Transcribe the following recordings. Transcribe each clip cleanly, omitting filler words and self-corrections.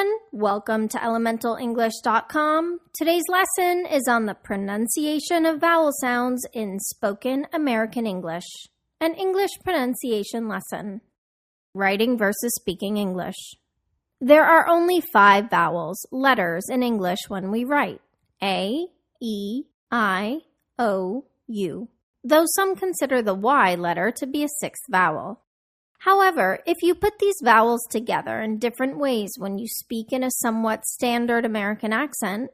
everyone. Welcome to elementalenglish.com. Today's lesson is on the pronunciation of vowel sounds in spoken American English, an English pronunciation lesson. Writing versus speaking English. There are only 5 vowels, letters in English when we write. A, E, I, O, U. Though some consider the Y letter to be a 6th vowel. However, if you put these vowels together in different ways when you speak in a somewhat standard American accent,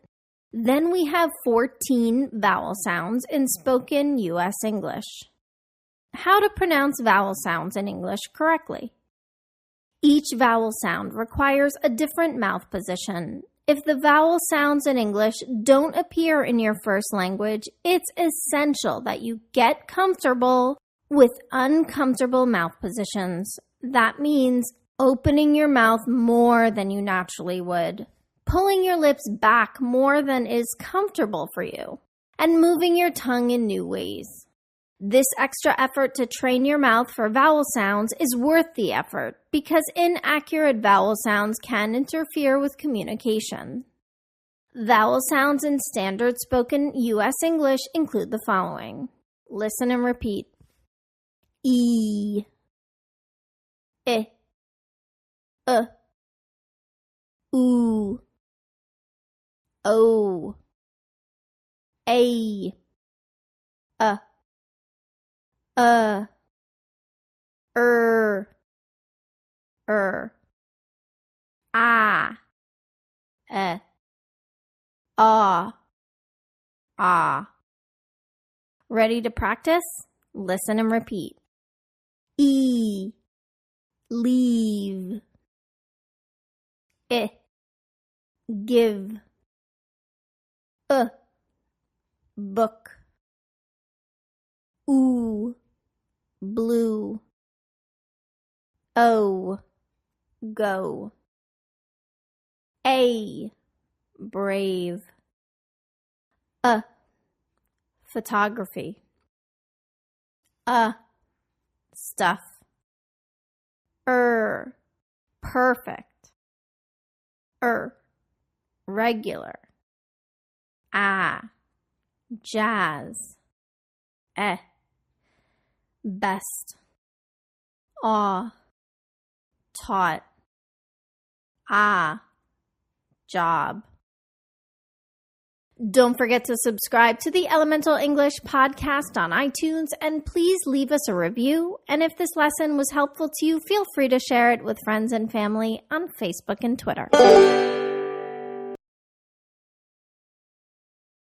then we have 14 vowel sounds in spoken U.S. English. How to pronounce vowel sounds in English correctly. Each vowel sound requires a different mouth position. If the vowel sounds in English don't appear in your first language, it's essential that you get comfortable with uncomfortable mouth positions. That means opening your mouth more than you naturally would, pulling your lips back more than is comfortable for you, and moving your tongue in new ways. This extra effort to train your mouth for vowel sounds is worth the effort because inaccurate vowel sounds can interfere with communication. Vowel sounds in standard spoken U.S. English include the following. Listen and repeat. E, I, U, O, A, A, Ah. Ready to practice? Listen and repeat. E, leave. I, give. Book. Oo, blue. O, go. A, brave. Photography. Stuff. Perfect. Regular. Jazz. Best. Taught. Job. Don't forget to subscribe to the Elemental English podcast on iTunes, and please leave us a review. And if this lesson was helpful to you, feel free to share it with friends and family on Facebook and Twitter.